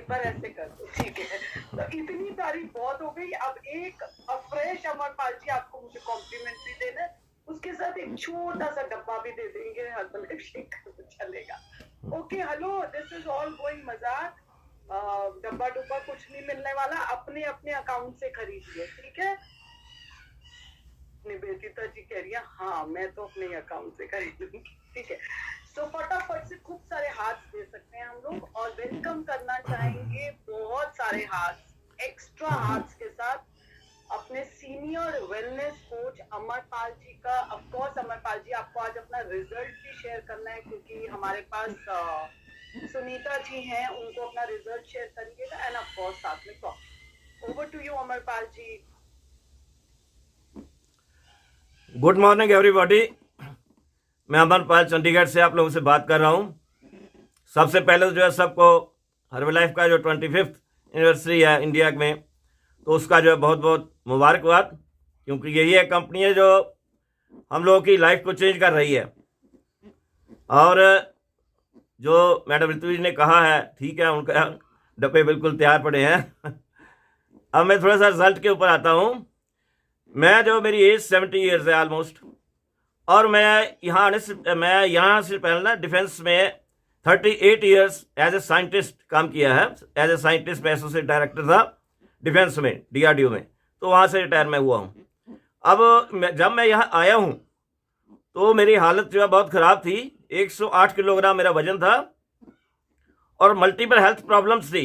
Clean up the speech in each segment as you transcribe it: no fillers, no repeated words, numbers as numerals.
बार ऐसे कर दो, ठीक है। तो इतनी तारीफ बहुत हो गई। अब एक फ्रेश अमरपाल जी आपको मुझे कॉम्प्लीमेंट भी देना है, उसके साथ एक छोटा सा डब्बा भी दे देंगे हर्बल शेक का, तो चलेगा। Okay, hello, this is all going मजाक। डब्बा डुब्बा कुछ नहीं मिलने वाला, अपने अपने अकाउंट से खरीदिए, ठीक है। निवेदिता जी कह रही है हाँ मैं तो अपने अकाउंट से खरीदूंगी, ठीक है। तो फटाफट से खूब सारे हाथ दे सकते हैं हम लोग, और वेलकम करना चाहेंगे बहुत सारे हाथ, एक्स्ट्रा हाथ के साथ अपने सीनियर वेलनेस कोच अमरपाल जी का। ऑफ कोर्स अमरपाल जी आपको आज अपना रिजल्ट भी शेयर करना है, क्योंकि हमारे पास सुनीता जी हैं, उनको अपना रिजल्ट शेयर करिएगा, एंड ऑफ कोर्स साथ में top. Over to you Amarpal ji. Good morning everybody. मैं अमरपाल चंडीगढ़ से आप लोगों से बात कर रहा हूँ। सबसे पहले तो जो है सबको हर्बलाइफ का जो 25th एनिवर्सरी है इंडिया में, तो उसका जो है बहुत बहुत मुबारकबाद, क्योंकि यही एक कंपनी है जो हम लोगों की लाइफ को चेंज कर रही है। और जो मैडम ऋतु जी ने कहा है ठीक है, उनका डब्बे बिल्कुल तैयार पड़े हैं। अब मैं थोड़ा सा रिजल्ट के ऊपर आता हूँ। मैं जो मेरी एज 70 ईयर्स है ऑलमोस्ट, और मैं यहाँ से पहले ना डिफेंस में 38 ईयर्स एज ए साइंटिस्ट काम किया है। एज ए साइंटिस्ट मैं एसोसिएट डायरेक्टर था डिफेंस में, DRDO में, तो वहाँ से रिटायर मैं हुआ हूँ। अब जब मैं यहाँ आया हूँ तो मेरी हालत जो है बहुत ख़राब थी। 108 किलोग्राम मेरा वजन था और मल्टीपल हेल्थ प्रॉब्लम्स थी।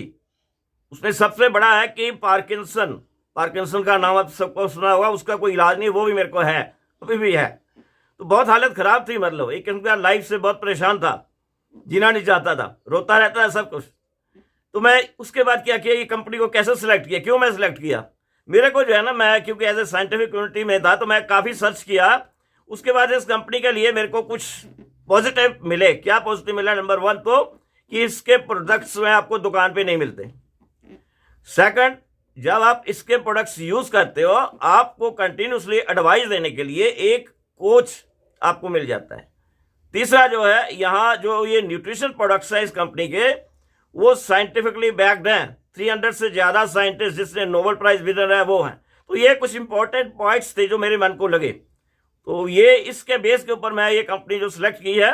उसमें सबसे बड़ा है कि पार्किंसन का नाम आप सबको सुना होगा, उसका कोई इलाज नहीं, वो भी मेरे को है, अभी भी है। तो बहुत हालत ख़राब थी, मतलब एक किस्म का लाइफ से बहुत परेशान था, जीना नहीं चाहता था, रोता रहता है सब कुछ। तो मैं उसके बाद क्या किया, ये कंपनी को कैसे सिलेक्ट किया, क्यों मैं सिलेक्ट किया, मेरे को जो है ना, मैं क्योंकि एज ए साइंटिफिक कम्युनिटी में था तो मैं काफ़ी सर्च किया। उसके बाद इस कंपनी के लिए मेरे को कुछ पॉजिटिव मिले। क्या पॉजिटिव मिला? नंबर 1 तो कि इसके प्रोडक्ट्स में आपको दुकान पे नहीं मिलते। सेकंड, जब आप इसके प्रोडक्ट्स यूज करते हो आपको कंटिन्यूसली एडवाइस देने के लिए एक कोच आपको मिल जाता है। तीसरा जो है, यहाँ जो ये न्यूट्रिशन प्रोडक्ट्स है इस कंपनी के, वो साइंटिफिकली बैक्ड हैं। 300 से ज़्यादा साइंटिस्ट जिसने नोबेल प्राइज विनर है वो हैं। तो ये कुछ इंपॉर्टेंट पॉइंट्स थे जो मेरे मन को लगे, तो ये इसके बेस के ऊपर मैं ये कंपनी जो सिलेक्ट की है।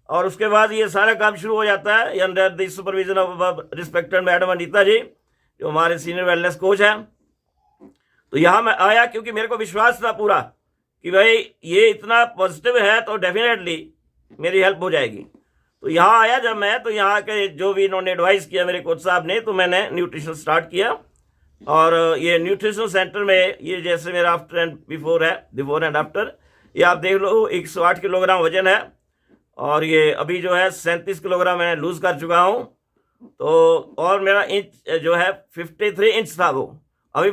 और उसके बाद ये सारा काम शुरू हो जाता है under the supervision of respected madam Anita ji, जो हमारे सीनियर वेलनेस कोच हैं। तो यहाँ मैं आया क्योंकि मेरे को विश्वास था पूरा कि भाई ये इतना पॉजिटिव है तो डेफिनेटली मेरी हेल्प हो जाएगी। तो यहाँ आया जब मैं, तो यहाँ के जो भी इन्होंने एडवाइस किया मेरे कोच साहब ने, तो मैंने न्यूट्रिशन स्टार्ट किया। और ये न्यूट्रिशन सेंटर में ये जैसे मेरा आफ्टर एंड बिफोर है, बिफोर एंड आफ्टर, ये आप देख लो। 108 किलोग्राम वजन है और ये अभी जो है 37 किलोग्राम मैं लूज़ कर चुका हूँ। तो और मेरा इंच जो है 53 इंच था, वो अभी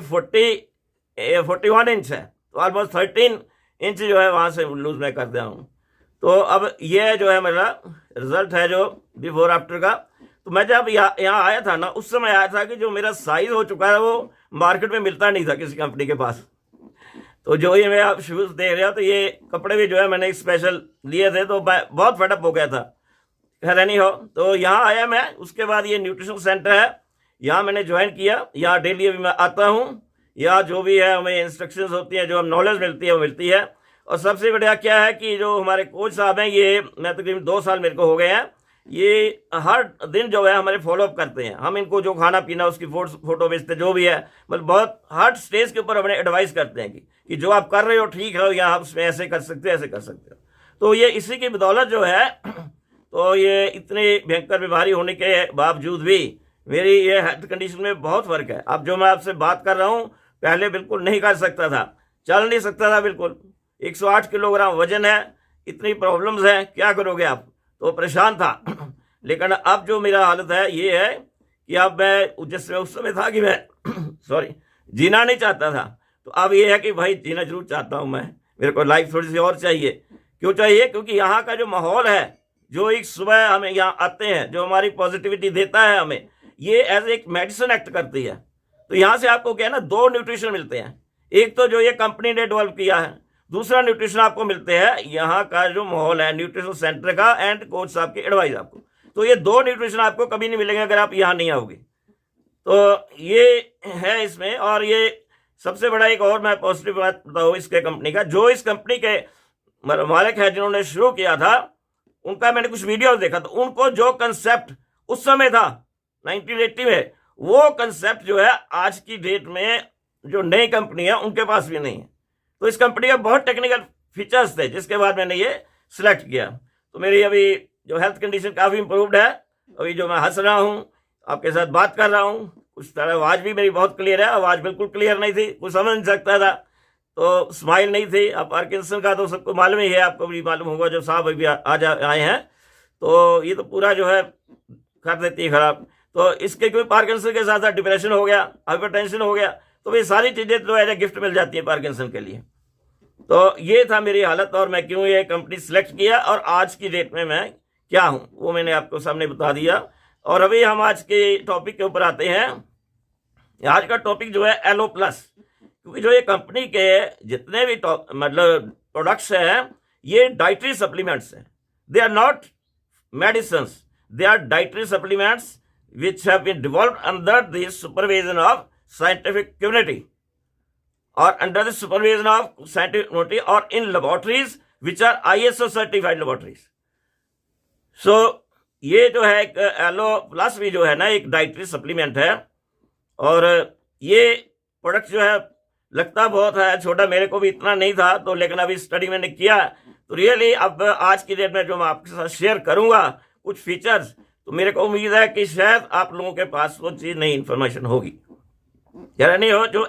41 इंच है, तो ऑलमोस्ट 13 इंच जो है वहाँ से लूज मैं कर दिया हूँ। तो अब ये जो है मेरा रिजल्ट है जो बिफोर आफ्टर का। तो मैं जब यहाँ आया था ना, उस समय आया था कि जो मेरा साइज हो चुका है वो मार्केट में मिलता नहीं था किसी कंपनी के पास। तो जो ये मैं आप शूज़ देख रहे हो, तो ये कपड़े भी जो है मैंने स्पेशल लिए थे, तो मैं बहुत फेडअप हो गया था। खैर नहीं हो, तो यहाँ आया मैं। उसके बाद ये न्यूट्रिशन सेंटर है, यहाँ मैंने ज्वाइन किया। यहाँ डेली अभी मैं आता हूँ, यहाँ जो भी है हमें इंस्ट्रक्शंस होती हैं, जो हम नॉलेज मिलती है वो मिलती है। और सबसे बढ़िया क्या है कि जो हमारे कोच साहब हैं, ये मैं तकरीबन 2 साल मेरे को हो गए हैं, ये हर दिन जो है हमारे फॉलोअप करते हैं। हम इनको जो खाना पीना उसकी फोटो भेजते हैं, जो भी है, मतलब बहुत हर स्टेज के ऊपर हमें एडवाइस करते हैं कि जो आप कर रहे हो ठीक है, या आप उसमें ऐसे कर सकते हो, ऐसे कर सकते हो। तो ये इसी की बदौलत जो है, तो ये इतने भयंकर बीमारी होने के बावजूद भी मेरी ये हेल्थ कंडीशन में बहुत फ़र्क है। अब जो मैं आपसे बात कर रहा हूँ, पहले बिल्कुल नहीं कर सकता था, चल नहीं सकता था बिल्कुल। 108 किलोग्राम वजन है, इतनी प्रॉब्लम्स हैं, क्या करोगे आप, तो परेशान था। लेकिन अब जो मेरा हालत है ये है कि अब मैं, जिसमें उस समय था कि मैं जीना नहीं चाहता था, तो अब ये है कि भाई जीना जरूर चाहता हूँ मैं। मेरे को लाइफ थोड़ी सी और चाहिए। क्यों चाहिए? क्योंकि यहाँ का जो माहौल है, जो एक सुबह हमें यहाँ आते हैं, जो हमारी पॉजिटिविटी देता है हमें, ये एज एक मेडिसिन एक्ट करती है। तो यहाँ से आपको क्या है ना, 2 न्यूट्रिशन मिलते हैं। एक तो जो ये कंपनी ने डेवलप किया है, दूसरा न्यूट्रिशन आपको मिलते हैं यहाँ का जो माहौल है न्यूट्रिशन सेंटर का, एंड कोच साहब की एडवाइस आपको। तो ये 2 न्यूट्रिशन आपको कभी नहीं मिलेंगे अगर आप यहाँ नहीं आओगे। तो ये है इसमें। और ये सबसे बड़ा एक और मैं पॉजिटिव बात बताऊँ इसके कंपनी का, जो इस कंपनी के मालिक है जिन्होंने शुरू किया था, उनका मैंने कुछ वीडियोस देखा, तो उनको जो कंसेप्ट उस समय था 1980 में, वो कंसेप्ट जो है आज की डेट में जो नई कंपनी है उनके पास भी नहीं है। तो इस कंपनी के बहुत टेक्निकल फीचर्स थे, जिसके बाद मैंने ये सिलेक्ट किया। तो मेरी अभी जो हेल्थ कंडीशन काफ़ी इंप्रूव्ड है। अभी जो मैं हंस रहा हूँ, आपके साथ बात कर रहा हूँ, कुछ तरह आवाज़ भी मेरी बहुत क्लियर है। आवाज़ बिल्कुल क्लियर नहीं थी, कुछ समझ नहीं सकता था, तो स्माइल नहीं थी। अब पार्किंसन का तो सबको मालूम ही है, आपको भी मालूम होगा, जो साहब अभी आज आए हैं, तो ये तो पूरा जो है कर देती है खराब। तो इसके कोई पार्किंसन के साथ साथ डिप्रेशन हो गया, हाइपरटेंशन हो गया, तो ये सारी चीज़ें तो एज ए गिफ्ट मिल जाती हैं पार्किंसन के लिए। तो ये था मेरी हालत, और मैं क्यों ये कंपनी सेलेक्ट किया और आज की डेट में मैं क्या हूँ वो मैंने आपको सामने बता दिया। और अभी हम आज के टॉपिक के ऊपर आते हैं। आज का टॉपिक जो है एलो प्लस, क्योंकि जो ये कंपनी के जितने भी मतलब प्रोडक्ट्स हैं, ये डाइटरी सप्लीमेंट्स हैं। They are not medicines, they are dietary supplements which have been developed under the supervision of scientific community or under the supervision of scientific community or in laboratories which are ISO certified laboratories. So ये जो है एक yellow plus भी जो है ना, एक dietary supplement है। और ये प्रोडक्ट जो है लगता बहुत है छोटा, मेरे को भी इतना नहीं था, तो लेकिन अभी स्टडी मैंने किया तो रियली अब आज की डेट में जो मैं आपके साथ शेयर करूंगा कुछ फीचर्स, तो मेरे को उम्मीद है कि शायद आप लोगों के पास वो चीज़ नई इन्फॉर्मेशन होगी। यार नहीं हो, जो